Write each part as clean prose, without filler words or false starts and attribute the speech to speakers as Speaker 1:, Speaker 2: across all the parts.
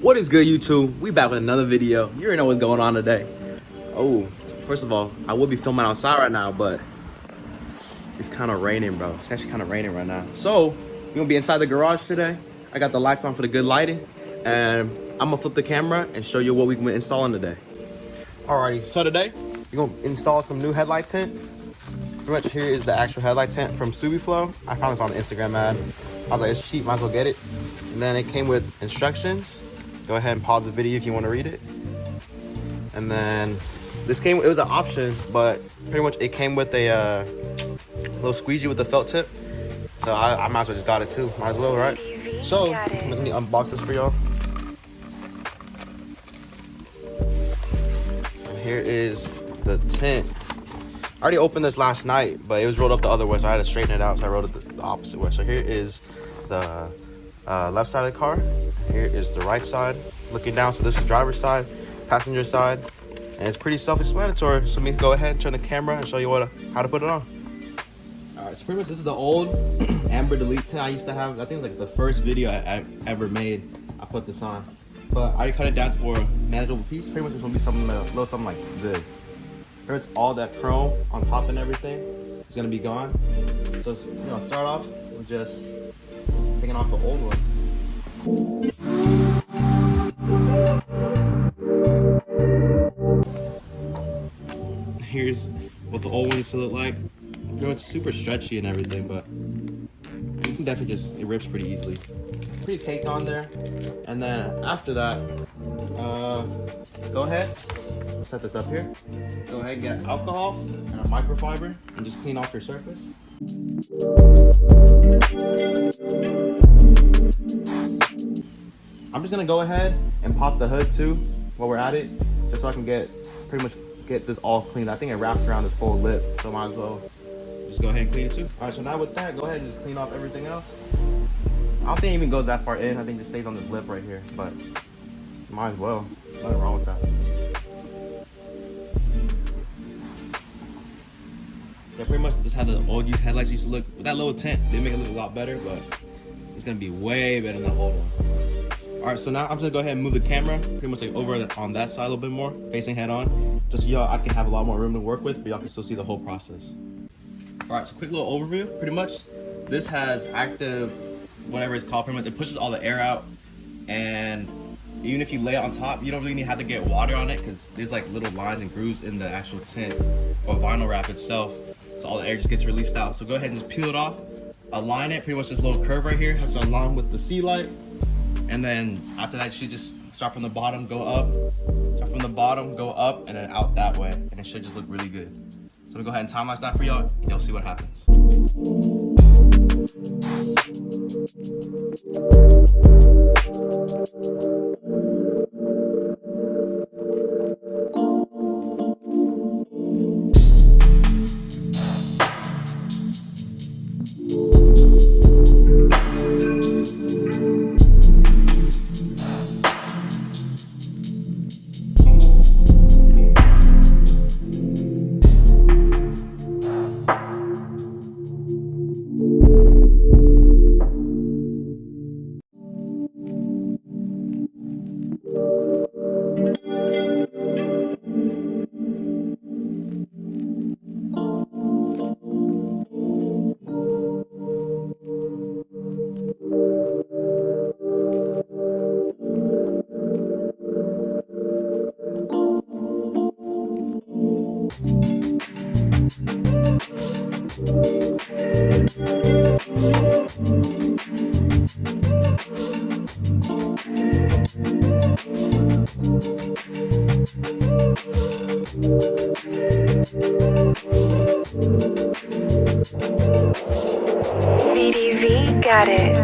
Speaker 1: What is good, YouTube? We back with another video. You already know what's going on today. Oh, first of all, I will be filming outside right now, but it's kind of raining, bro. It's actually kind of raining right now. So we're gonna be inside the garage today. I got the lights on for the good lighting, and I'm gonna flip the camera and show you what we can install today. Alrighty, so today we're gonna install some new headlight tint. Pretty much here is the actual headlight tint from Subiflow. I found this on the Instagram ad. I was like, it's cheap, might as well get it. And then it came with instructions. Go ahead and pause the video if you want to read it. And then this came, it was an option, but pretty much it came with a little squeegee with the felt tip. So I might as well just got it too. Might as well, right? So let me unbox this for y'all. And here is the tint. I already opened this last night, but it was rolled up the other way, so I had to straighten it out. So I rolled it the opposite way. So here is the left side of the car. Here is the right side looking down. So this is driver's side, passenger side, and it's pretty self-explanatory. So let me go ahead and turn the camera and show you how to put it on. All right, so pretty much this is the old amber delete tint I used to have. I think it's like the first video I ever made. I put this on, but I cut it down to a manageable piece. Pretty much it's gonna be something a little something like this. Pretty much all that chrome on top and everything is gonna be gone. So start off with just taking off the old one. Here's what the old one used to look like. It's super stretchy and everything, but you can definitely it rips pretty easily. Pretty caked on there. And then after that, go ahead, set this up here. Go ahead and get alcohol and a microfiber and just clean off your surface. I'm just gonna go ahead and pop the hood too while we're at it, just so I can pretty much get this all cleaned. I think it wraps around this whole lip, so might as well just go ahead and clean it too. All right, so now with that, go ahead and just clean off everything else. I don't think it even goes that far in. I think it just stays on this lip right here, but might as well. Nothing wrong with that. Yeah, pretty much this is how the old headlights used to look. With that little tint, they make it look a lot better, but it's gonna be way better than the old one. All right, so now I'm just gonna go ahead and move the camera pretty much like over on that side a little bit more, facing head on, just so y'all I can have a lot more room to work with, but y'all can still see the whole process. All right, so quick little overview. Pretty much, this has active, whatever it's called. Pretty much, it pushes all the air out, and even if you lay it on top, you don't really have to get water on it because there's like little lines and grooves in the actual tint or vinyl wrap itself, so all the air just gets released out. So go ahead and just peel it off, align it. Pretty much this little curve right here has to align with the sea light. And then after that, you should just start from the bottom, go up, start from the bottom, go up, and then out that way. And it should just look really good. So I'm gonna go ahead and time-lapse that for y'all, and you'll see what happens.
Speaker 2: VDV got it.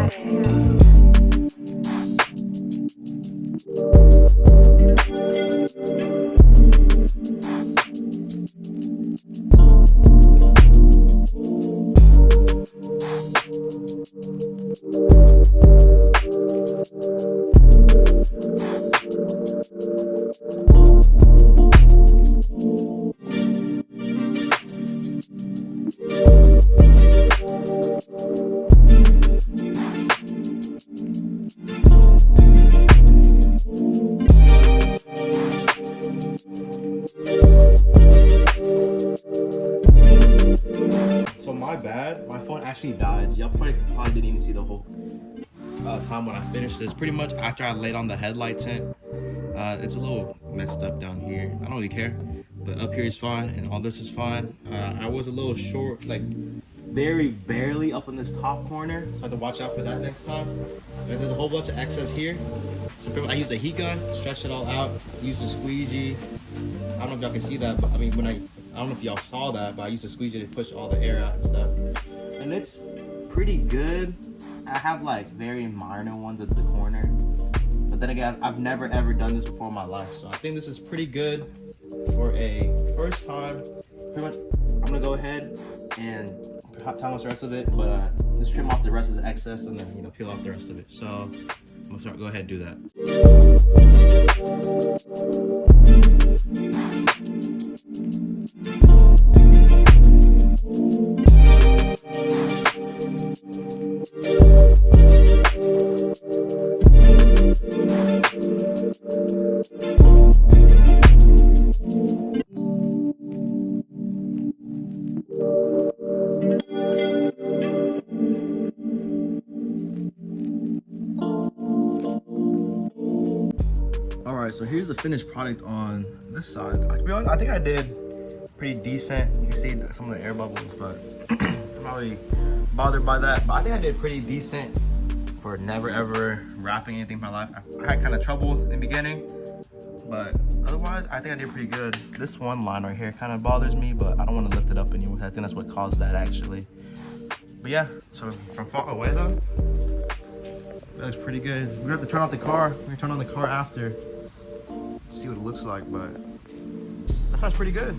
Speaker 1: bad. My phone actually died. Y'all probably didn't even see the whole time when I finished this. Pretty much after I laid on the headlight tint. It's a little messed up down here. I don't really care, but up here is fine, and all this is fine. I was a little short, like very barely up in this top corner, so I have to watch out for that next time. And there's a whole bunch of excess here. So I used a heat gun, stretched it all out, used a squeegee. I don't know if y'all can see that, but I mean, I don't know if y'all saw that, but I used a squeegee to push all the air out and stuff. And it's pretty good. I have like very minor ones at the corner. But then again, I've never ever done this before in my life. So I think this is pretty good for a first time. Pretty much, I'm gonna go ahead and time off the rest of it, but just trim off the rest of the excess and then, you know, peel off the rest of it. So I'm gonna go ahead and do that. Alright, so here's the finished product on this side. To be honest, I think I did pretty decent. You can see some of the air bubbles, but I'm not really bothered by that. But I think I did pretty decent for never ever wrapping anything in my life. I had kind of trouble in the beginning, but otherwise, I think I did pretty good. This one line right here kind of bothers me, but I don't want to lift it up anymore. I think that's what caused that actually. But yeah, so from far away though, that looks pretty good. We're gonna have to turn off the car. We're gonna turn on the car after. See what it looks like, but that sounds pretty good.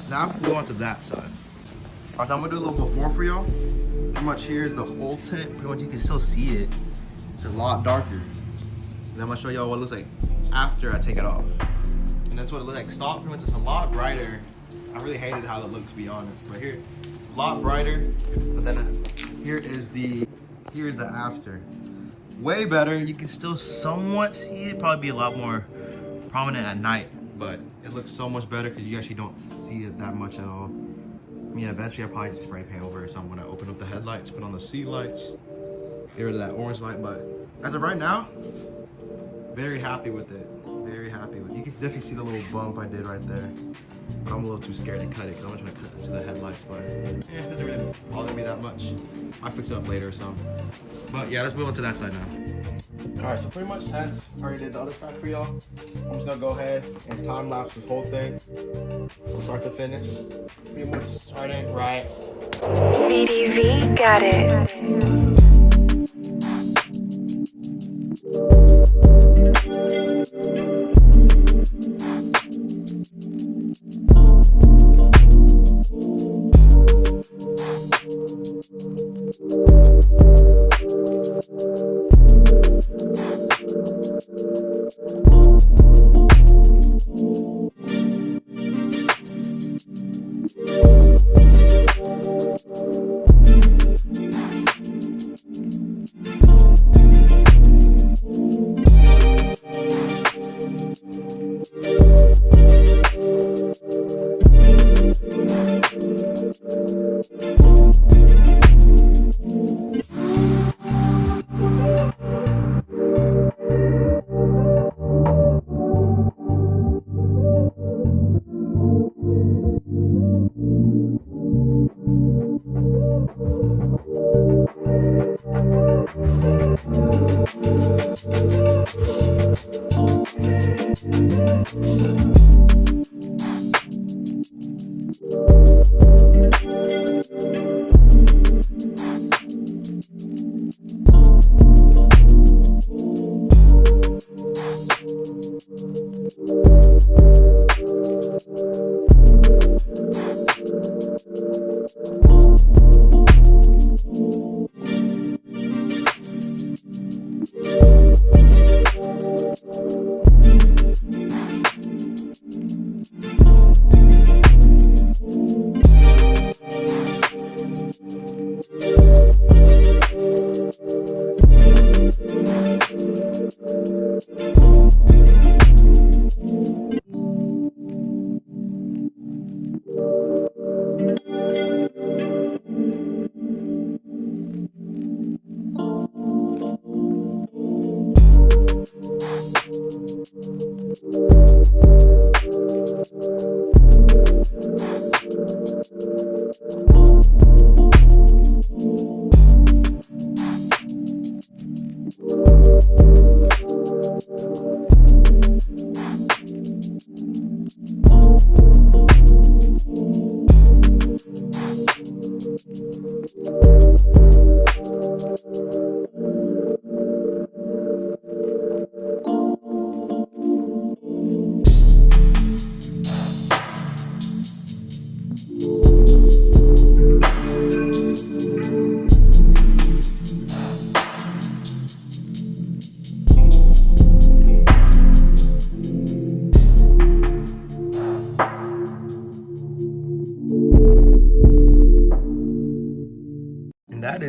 Speaker 1: Now we'll go on to that side. Alright, so I'm gonna do a little before for y'all. Pretty much here's the old tint. Pretty much you can still see it. It's a lot darker. And I'm gonna show y'all what it looks like after I take it off. And that's what it looks like. Stock pretty much is a lot brighter. I really hated how it looked, to be honest. But here, it's a lot brighter. But then here's the after. Way better. You can still somewhat see it. Probably be a lot more prominent at night, but it looks so much better because you actually don't see it that much at all. I mean, eventually I'll probably just spray paint over it or something when I open up the headlights, put on the seat lights, get rid of that orange light. But as of right now, very happy with it. Very happy with it. You can definitely see the little bump I did right there. But I'm a little too scared to cut it because I'm trying to cut into the headlights, but it doesn't really bother me that much. I'll fix it up later or something. But yeah, let's move on to that side now. Alright, so pretty much since I already did the other side for y'all, I'm just gonna go ahead and time lapse this whole thing from start to finish. Pretty much starting right.
Speaker 2: VDV got it.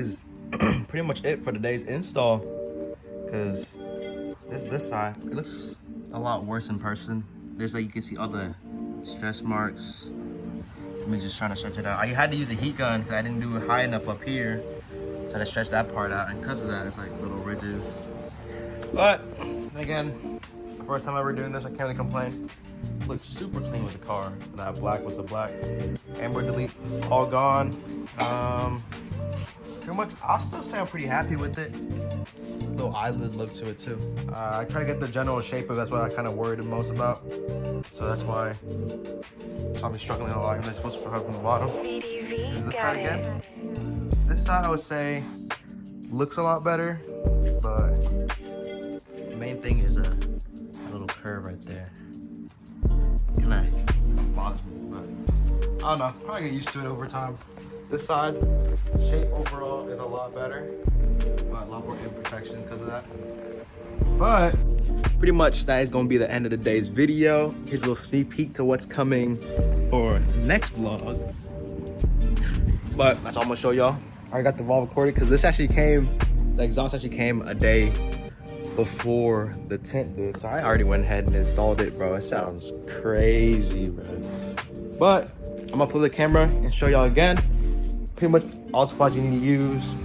Speaker 1: is pretty much it for today's install. Cause this side, it looks a lot worse in person. There's like, you can see all the stress marks. Let me just trying to stretch it out. I had to use a heat gun because I didn't do it high enough up here. So I had to stretch that part out, and because of that, it's like little ridges. But again, first time ever doing this, I can't really complain. Looks super clean with the car. That black with the black. Amber delete, all gone. Pretty much, I'll still say I'm pretty happy with it. Little eyelid look to it too. I try to get the general shape of, that's what I kind of worried the most about. So that's why. So I'm struggling a lot. I'm supposed to hook from the bottom. Is this side again? This side I would say looks a lot better, but the main thing is a little curve right there. Kind of bothers me, but I don't know. Probably get used to it over time. This side, shape overall is a lot better, but a lot more imperfection because of that. But pretty much that is going to be the end of today's video. Here's a little sneak peek to what's coming for next vlog. But that's all I'm going to show y'all. I got the valve recorded because this actually came, the exhaust actually came a day before the tint did. So I already went ahead and installed it, bro. It sounds crazy, bro. But I'm going to flip the camera and show y'all again. Pretty much all supplies you need to use.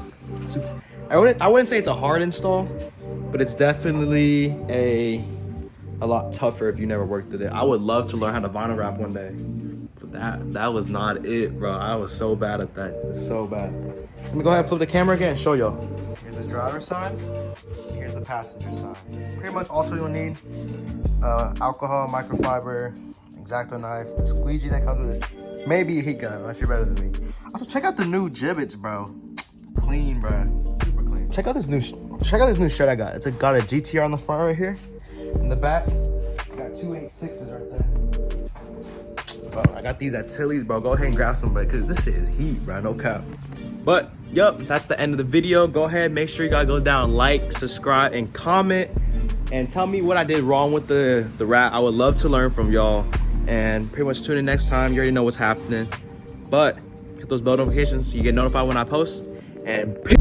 Speaker 1: I wouldn't say it's a hard install, but it's definitely a lot tougher if you never worked with it. I would love to learn how to vinyl wrap one day, but that was not it, bro. I was so bad at that. It's so bad. Let me go ahead and flip the camera again and show y'all. Here's the driver's side. Here's the passenger side. Pretty much all tools you'll need. Alcohol, microfiber, X-Acto knife, the squeegee that comes with it. Maybe a heat gun, unless you're better than me. Also, check out the new gibbets, bro. Clean, bro. Super clean. Check out this new shirt I got. It's got a GTR on the front right here. In the back, got 286s right there. Bro, I got these at Tilly's, bro. Go ahead and grab some, bro, because this shit is heat, bro. No cap. But, yup, that's the end of the video. Go ahead, make sure you guys go down, like, subscribe, and comment. And tell me what I did wrong with the wrap. I would love to learn from y'all. And pretty much tune in next time. You already know what's happening. But hit those bell notifications so you get notified when I post. And peace.